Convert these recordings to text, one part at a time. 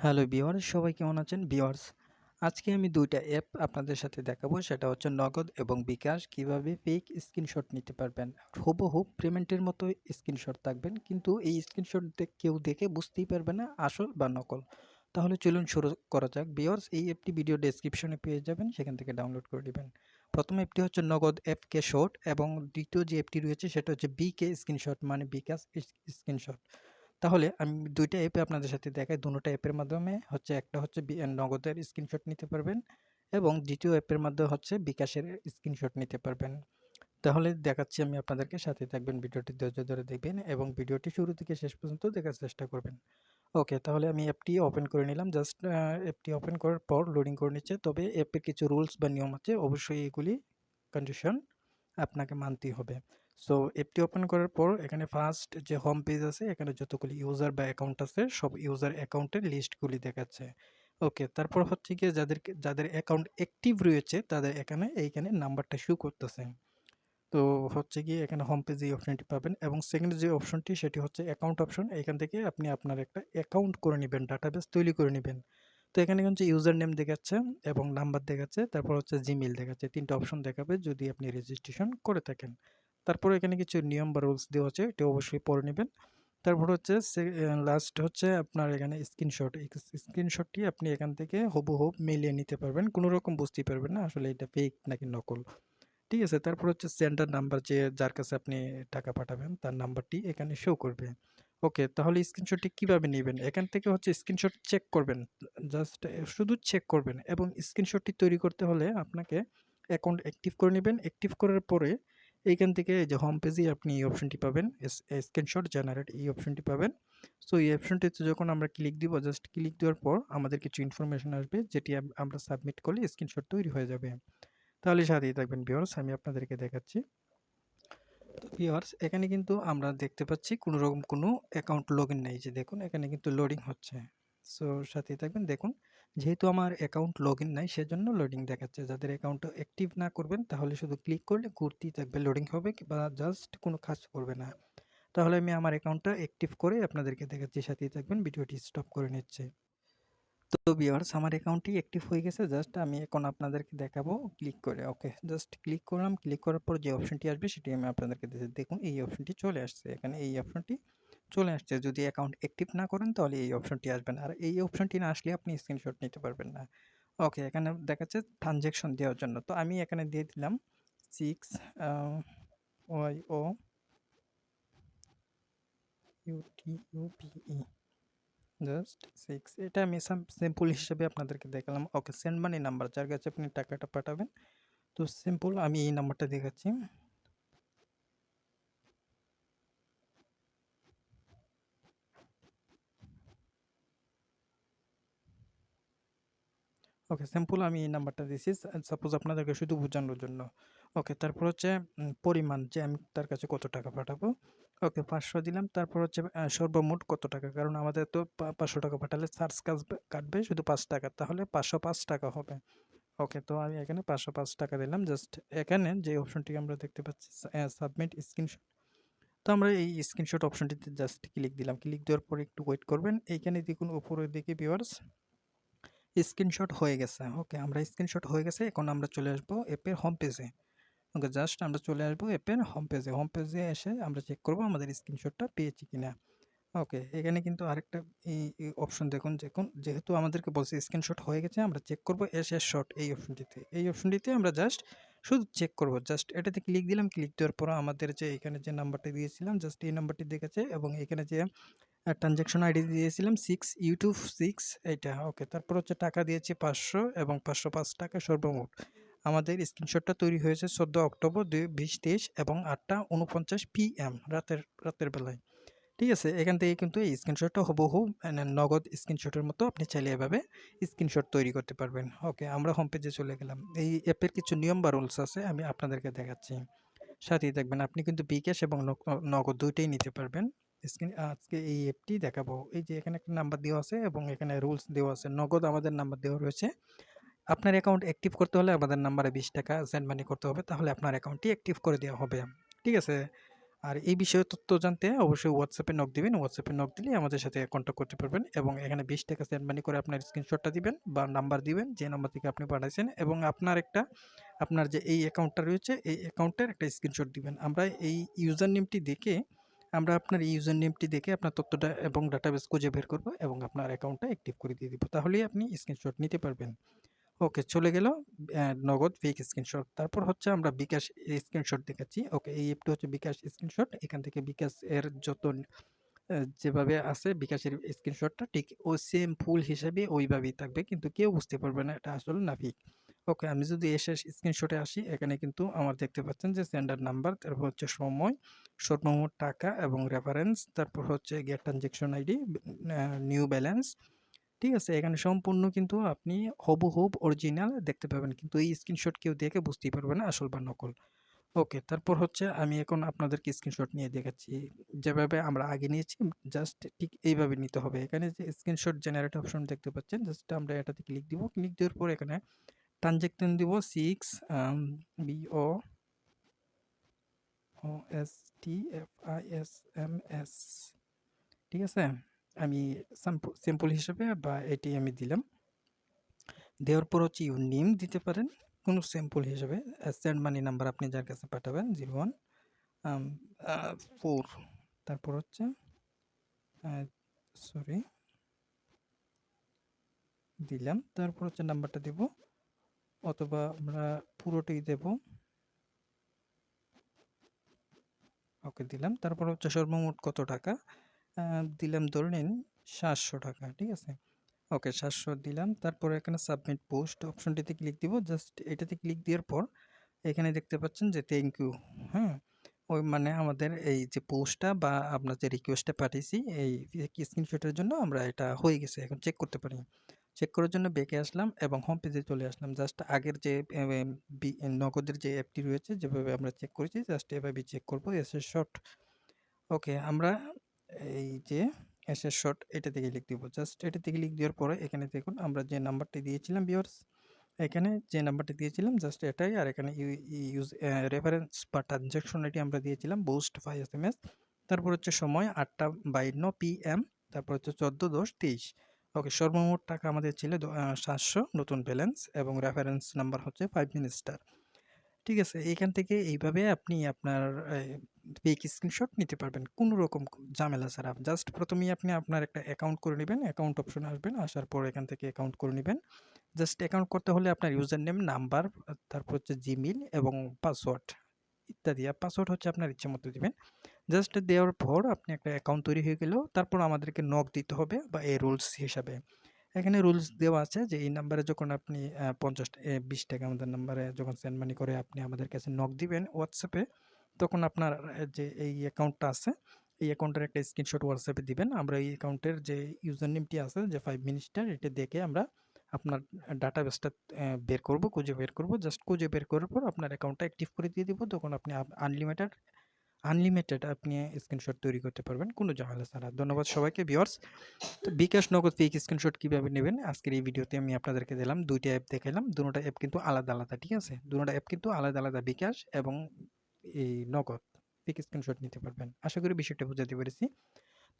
Hello viewers, সবাই কেমন আছেন ভিউয়ার্স? আজকে আমি দুইটা অ্যাপ আপনাদের সাথে দেখাবো, সেটা হচ্ছে নগদ এবং বিকাশ। কিভাবে ফেক স্ক্রিনশট নিতে পারবেন, হুবহু পেমেন্টের মতো স্ক্রিনশট থাকবেন, কিন্তু এই স্ক্রিনশট কেউ দেখে বুঝতেই পারবে না আসল বা নকল। তাহলে চলুন শুরু করা যাক ভিউয়ার্স। এই অ্যাপটি ভিডিও ডেসক্রিপশনে পেয়ে যাবেন, সেখান থেকে ডাউনলোড করে নেবেন। প্রথম অ্যাপটি হচ্ছে নগদ অ্যাপ কে শট, এবং দ্বিতীয় যে অ্যাপটি রয়েছে সেটা হচ্ছে বিকে স্ক্রিনশট, মানে বিকাশ স্ক্রিনশট। তাহলে আমি ২ টা অ্যাপে আপনাদের সাথে দেখাই। দোনোটা অ্যাপের মাধ্যমে হচ্ছে, একটা হচ্ছে নগদের স্ক্রিনশট নিতে পারবেন, এবং দ্বিতীয় অ্যাপের মাধ্যমে হচ্ছে বিকাশের স্ক্রিনশট নিতে পারবেন। তাহলে দেখাচ্ছি আমি আপনাদেরকে, সাথে থাকবেন, ভিডিওটি ধৈর্য ধরে দেখবেন এবং ভিডিওটি শুরু থেকে শেষ পর্যন্ত দেখার চেষ্টা করবেন। ওকে, তাহলে আমি অ্যাপটি ওপেন করে নিলাম। জাস্ট অ্যাপটি ওপেন করার পর লোডিং করে নিচ্ছে। তবে অ্যাপের কিছু রুলস বা নিয়ম আছে, অবশ্যই এগুলি কন্ডিশন আপনাকে মানতেই হবে। সো অ্যাপটি ওপেন করার পর এখানে ফার্স্ট যে হোম পেজ আছে, এখানে যতগুলি ইউজার বা অ্যাকাউন্ট আছে সব ইউজার অ্যাকাউন্টের লিস্টগুলি দেখাচ্ছে। ওকে, তারপর হচ্ছে গিয়ে যাদের অ্যাকাউন্ট অ্যাক্টিভ রয়েছে তাদের এইখানে নাম্বারটা শো করতেছে। তো হচ্ছে গিয়ে এখানে হোম পেজে এই অপশনটি পাবেন, এবং সেকেন্ড যে অপশনটি সেটি হচ্ছে অ্যাকাউন্ট অপশন। এখান থেকে আপনি আপনার একটা অ্যাকাউন্ট করে নেবেন, ডাটাবেস তৈরি করে নেবেন। তো এখানে কিন্তু ইউজার নেম দেখাচ্ছে এবং নাম্বার দেখাচ্ছে, তারপর হচ্ছে জিমেইল দেখাচ্ছে। ৩টা অপশন দেখাবে যদি আপনি রেজিস্ট্রেশন করে থাকেন। তারপর এখানে কিছু নিয়ম বা রুলস দেওয়া আছে, এটা অবশ্যই পড়ে নেবেন। তারপর হচ্ছে লাস্ট হচ্ছে আপনার এখানে স্ক্রিনশট। এই স্ক্রিনশটটি আপনি এখান থেকে হুবহু মিলিয়ে নিতে পারবেন, কোনো রকম বুঝতেই পারবেন না আসলে এটা ফেক নাকি নকল। ঠিক আছে, তারপর হচ্ছে সেন্ডার নাম্বার, যে যার কাছে আপনি টাকা পাঠাবেন তার নাম্বারটি এখানে শো করবে। ওকে, তাহলে স্ক্রিনশটটি কিভাবে নেবেন? এখান থেকে হচ্ছে স্ক্রিনশট চেক করবেন, জাস্ট শুধু চেক করবেন। এবং স্ক্রিনশটটি তৈরি করতে হলে আপনাকে অ্যাকাউন্ট অ্যাক্টিভ করে নেবেন। অ্যাক্টিভ করার পরে এইখান থেকে এই যে হোম পেজে আপনি এই অপশনটি পাবেন, স্ক্রিনশট জেনারেট, এই অপশনটি পাবেন। সো এই অপশনটিতে যখন আমরা ক্লিক দিব, জাস্ট ক্লিক দেওয়ার পর আমাদের কিছু ইনফরমেশন আসবে, যেটি আমরা সাবমিট করলে স্ক্রিনশট তৈরি হয়ে যাবে। তাহলে সাথেই থাকবেন ভিউয়ার্স, আমি আপনাদেরকে দেখাচ্ছি। তো ভিউয়ার্স, এখানে কিন্তু আমরা দেখতে পাচ্ছি কোনো রকম কোনো অ্যাকাউন্ট লগইন নেই। যে দেখুন, এখানে কিন্তু লোডিং হচ্ছে। সো সাথেই থাকবেন। দেখুন, যেহেতু আমার অ্যাকাউন্ট লগইন নাই সেজন্য লোডিং দেখাচ্ছে। যাদের অ্যাকাউন্ট অ্যাক্টিভ না করবেন তাহলে শুধু ক্লিক করলে ঘুরতেই থাকবে, লোডিং হবে বা জাস্ট কোনো কাজ করবে না। তাহলে আমি আমার অ্যাকাউন্টটা অ্যাক্টিভ করে আপনাদেরকে দেখাচ্ছি, সাথেই থাকবেন, ভিডিওটি স্টপ করে নিচ্ছে। তো ভিউয়ার্স, আমার অ্যাকাউন্টটি অ্যাক্টিভ হয়ে গেছে। জাস্ট আমি এখন আপনাদেরকে দেখাবো ক্লিক করে। ওকে, জাস্ট ক্লিক করলাম। ক্লিক করার পর যে অপশনটি আসবে সেটি আমি আপনাদেরকে দেখুন, এই অপশনটি চলে আসছে। এখানে এই অপশনটি চলে আসছে। যদি অ্যাকাউন্ট অ্যাক্টিভ না করেন তাহলে এই অপশনটি আসবে না, আর এই অপশনটি না আসলে আপনি স্ক্রিনশট নিতে পারবেন না। ওকে, এখানে দেখাচ্ছে ট্রানজ্যাকশন দেওয়ার জন্য, তো আমি এখানে দিয়ে দিলাম 6YOUTUPE, জাস্ট 6। এটা আমি সিম্পল হিসেবে আপনাদেরকে দেখালাম। ওকে, সেন্ড মানি নাম্বার, যার কাছে আপনি টাকাটা পাঠাবেন। তো সিম্পল আমি এই নাম্বারটা দেখাচ্ছি। ওকে, সিম্পল আমি এই নাম্বারটা দিছি সাপোজ আপনাদেরকে শুধু বোঝানোর জন্য। ওকে, তারপর হচ্ছে পরিমাণ, যে আমি তার কাছে কত টাকা পাঠাবো। ওকে, 500 দিলাম। তারপর হচ্ছে সর্বমোট কত টাকা, কারণ আমাদের তো 500 টাকা পাঠালে চার্জ কাটবে শুধু 5 টাকা, তাহলে 505 টাকা হবে। ওকে, তো আমি এখানে 505 টাকা দিলাম। জাস্ট এখানে যে অপশনটি আমরা দেখতে পাচ্ছি, সাবমিট স্ক্রিনশট, তো আমরা এই স্ক্রিনশট অপশনটিতে জাস্ট ক্লিক দিলাম। ক্লিক দেওয়ার পর একটু ওয়েট করবেন। এইখানে দেখুন উপরের দিকে ভিউয়ার্স, স্ক্রিনশট হয়ে গেছে। ওকে, আমরা স্ক্রিনশট হয়ে গেছে। এখন আমরা চলে আসবো অ্যাপের হোম পেজে। ওকে, জাস্ট আমরা চলে আসবো অ্যাপের হোম পেজে। হোম পেজে এসে আমরা চেক করবো আমাদের স্ক্রিনশটটা পেয়েছি কিনা। ওকে, এখানে কিন্তু আরেকটা এই অপশন দেখুন। দেখুন, যেহেতু আমাদেরকে বলছে স্ক্রিনশট হয়ে গেছে, আমরা চেক করবো এস শট, এই অপশনটিতে। এই অপশনটিতে আমরা জাস্ট শুধু চেক করব। জাস্ট এটাতে ক্লিক দিলাম। ক্লিক দেওয়ার পর আমাদের যে এখানে যে নাম্বারটি দিয়েছিলাম, জাস্ট এই নাম্বারটি দেখেছে, এবং এখানে যে ট্রানজ্যাকশন আইডি দিয়েছিলাম 6U26, এইটা। ওকে, তারপর হচ্ছে টাকা দিয়েছি 500 এবং 505 টাকা সর্বমোট। আমাদের স্ক্রিনশটটা তৈরি হয়েছে 14 অক্টোবর 2023 এবং 8টা 49 PM রাতের বেলায়। ঠিক আছে, এখান থেকে কিন্তু এই স্ক্রিনশটটা হুবহু মানে নগদ স্ক্রিনশটের মতো আপনি চাইলে এভাবে স্ক্রিনশট তৈরি করতে পারবেন। ওকে, আমরা হোম পেজে চলে গেলাম। এই অ্যাপের কিছু নিয়ম বা রুলস আছে, আমি আপনাদেরকে দেখাচ্ছি, সাথেই থাকবেন। আপনি কিন্তু বিকাশ এবং নগদ দুইটাই নিতে পারবেন। আজকে এই অ্যাপটি দেখাবো। এই যে এখানে একটা নাম্বার দেওয়া আছে এবং এখানে রুলস দেওয়া আছে। নগদ আমাদের নাম্বার দেওয়া রয়েছে। আপনার অ্যাকাউন্ট অ্যাক্টিভ করতে হলে আমাদের নাম্বারে 20 টাকা সেন্ড মানি করতে হবে, তাহলে আপনার অ্যাকাউন্টটি অ্যাক্টিভ করে দেওয়া হবে। ঠিক আছে, আর এই বিষয়ে তথ্য জানতে অবশ্যই হোয়াটসঅ্যাপে নক দিবেন। হোয়াটসঅ্যাপে নক দিলে আমাদের সাথে কন্ট্যাক্ট করতে পারবেন এবং এখানে ৳20 সেন্ড মানি করে আপনার স্ক্রিনশটটা দিবেন বা নাম্বার দিবেন যে নাম্বার থেকে আপনি পাঠাইছেন এবং আপনার যে এই অ্যাকাউন্টটা রয়েছে এই অ্যাকাউন্টের একটা স্ক্রিনশট দিবেন। এই ইউজার নেমটি দেখে আমরা আপনার এই ইউজার নেমটি দেখে আপনার তথ্যটা এবং ডাটাবেস খুঁজে বের করব এবং আপনার অ্যাকাউন্টটা অ্যাক্টিভ করে দিয়ে দিব। তাহলেই আপনি স্ক্রিনশট নিতে পারবেন। ওকে, চলে গেল নগদ ফেক স্ক্রিনশট। তারপর হচ্ছে আমরা বিকাশ স্ক্রিনশট দেখাচ্ছি। ওকে, এই অ্যাপটা হচ্ছে বিকাশ স্ক্রিনশট। এখান থেকে বিকাশ এর যত যেভাবে আছে বিকাশের স্ক্রিনশটটা ঠিক ও সেম ফুল হিসেবে ওইভাবেই থাকবে, কিন্তু কেউ বুঝতে পারবে না এটা আসলে না ফেক। ওকে, আমি যদি এসে স্ক্রিনশটে আসি, এখানে কিন্তু আমার দেখতে পাচ্ছেন যে সেন্ডার নাম্বার, তারপর হচ্ছে সময়, সর্বমোট টাকা এবং রেফারেন্স, তারপর হচ্ছে get transaction ID, new balance. ঠিক আছে, এখানে সম্পূর্ণ কিন্তু আপনি হুবহু অরিজিনাল দেখতে পাবেন, কিন্তু এই স্ক্রিনশট কেউ দেখে বুঝতেই পারবে না আসল বা নকল। ওকে, তারপর হচ্ছে আমি এখন আপনাদেরকে স্ক্রিনশট নিয়ে দেখাচ্ছি। যেভাবে আমরা আগে নিয়েছি জাস্ট ঠিক এইভাবে নিতে হবে। এখানে যে স্ক্রিনশট জেনারেট অপশন দেখতে পাচ্ছেন, জাস্ট আমরা এটাতে ক্লিক দিব। ক্লিক দেওয়ার পর এখানে ট্রানজ্যাকশন দিব 6 BOSTFISMS। ঠিক আছে, আমি স্যাম্পল হিসেবে বা এটি আমি দিলাম। দেওয়ার পর হচ্ছে ইউর নেম দিতে পারেন কোনো স্যাম্পল হিসেবে। সেন্ড মানি নাম্বার আপনি যার কাছে পাঠাবেন 01 4। তারপর হচ্ছে সরি দিলাম, তারপর হচ্ছে নাম্বারটা দেব অথবা আমরা পুরোটাই দেব। ওকে, দিলাম। তারপর হচ্ছে সর্বমোট কত টাকা দিলাম, ধরে নিন 700 টাকা। ঠিক আছে, ওকে 700 দিলাম। তারপর এখানে সাবমিট পোস্ট অপশনটিতে ক্লিক দিব। জাস্ট এটাতে ক্লিক দেওয়ার পর এখানে দেখতে পাচ্ছেন যে থ্যাংক ইউ। হ্যাঁ, ওই মানে আমাদের এই যে পোস্টটা বা আমরা যে রিকোয়েস্টটা পাঠিয়েছি এই স্ক্রিনশটের জন্য আমরা এটা হয়ে গেছে, এখন চেক করতে পারি। চেক করার জন্য ব্যাকে আসলাম এবং হোম পেজে চলে আসলাম। জাস্ট আগের যে নগদের যে অ্যাপটি রয়েছে যেভাবে আমরা চেক করেছি জাস্ট এভাবে চেক করবো এসএস শট। ওকে, আমরা এই যে এসএস শট এটা থেকে লিখ দিব। জাস্ট এটা থেকে লিখ দেওয়ার পরে এখানে দেখুন আমরা যে নাম্বারটি দিয়েছিলাম ভিউয়ার্স, এখানে যে নাম্বারটি দিয়েছিলাম জাস্ট এটাই, আর এখানে ইউজ রেফারেন্স বা ট্রানজ্যাকশন আইডি আমরা দিয়েছিলাম বোস্ট 5 SMS। তারপর হচ্ছে সময় 8টা 52 PM, তারপর হচ্ছে 14/10/23। ওকে, সর্বমোট টাকা আমাদের ছিল 700, নতুন ব্যালেন্স এবং রেফারেন্স নাম্বার হচ্ছে 5 স্টার। ঠিক আছে, এইখান থেকে এইভাবে আপনি আপনার ফেক স্ক্রিনশট নিতে পারবেন কোনো রকম ঝামেলা ছাড়া। জাস্ট প্রথমেই আপনি আপনার একটা অ্যাকাউন্ট করে নেবেন, অ্যাকাউন্ট অপশনে আসবেন, আসার পর এখান থেকে অ্যাকাউন্ট করে নেবেন। জাস্ট অ্যাকাউন্ট করতে হলে আপনার ইউজার নেম, নাম্বার, তারপর হচ্ছে জিমেইল এবং পাসওয়ার্ড ইত্যাদি। আর পাসওয়ার্ড হচ্ছে আপনার ইচ্ছে মতো দিবেন। জাস্ট দেওয়ার পর আপনি একটা অ্যাকাউন্ট তৈরি হয়ে গেল। তারপর আমাদেরকে নক দিতে হবে বা এই রুলস হিসাবে এখানে রুলস দেওয়া আছে যে এই নাম্বারে যখন আপনি 20 টাকা আমাদের নাম্বারে যখন সেন্ড মানি করে আপনি আমাদের কাছে নক দিবেন হোয়াটসঅ্যাপে, তখন আপনার যে এই অ্যাকাউন্টটা আছে এই অ্যাকাউন্টের একটা স্ক্রিনশট হোয়াটসঅ্যাপে দিবেন। আমরা এই অ্যাকাউন্টের যে ইউজার নেমটি আছে যে 5 মিনিস্টার, এটা দেখে আমরা আপনার ডাটাবেসটা খুঁজে বের করব। জাস্ট খুঁজে বের করার পর আপনার অ্যাকাউন্টটা অ্যাক্টিভ করে দিয়ে দিব, তখন আপনি আনলিমিটেড আনলিমিটেড আপনি স্ক্রিনশট তৈরি করতে পারবেন কোনো ঝামেলা ছাড়া। ধন্যবাদ সবাইকে ভিউয়ার্স। তো বিকাশ নগদ ফেক স্ক্রিনশট কিভাবে নেবেন আজকের এই ভিডিওতে আমি আপনাদেরকে দিলাম, দুইটা অ্যাপ দেখাইলাম। দুটোটা অ্যাপ কিন্তু আলাদা আলাদা, ঠিক আছে, দুটোটা অ্যাপ কিন্তু আলাদা আলাদা, বিকাশ এবং এই নগদ ফেক স্ক্রিনশট নিতে পারবেন। আশা করি বিষয়টা বুঝাতে পেরেছি।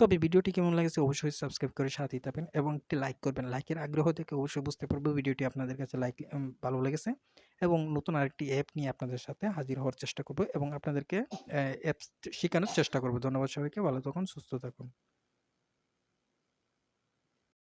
তবে ভিডিওটি কেমন লাগছে অবশ্যই সাবস্ক্রাইব করে সাথেই থাকবেন এবং একটি লাইক করবেন। লাইকের আগ্রহ থেকে অবশ্যই বুঝতে পারবো ভিডিওটি আপনাদের কাছে ভালো লেগেছে এবং নতুন আরেকটি অ্যাপ নিয়ে আপনাদের সাথে হাজির হওয়ার চেষ্টা করব এবং আপনাদেরকে অ্যাপস শেখানোর চেষ্টা করব। ধন্যবাদ সবাইকে, ভালো থাকুন, সুস্থ থাকুন।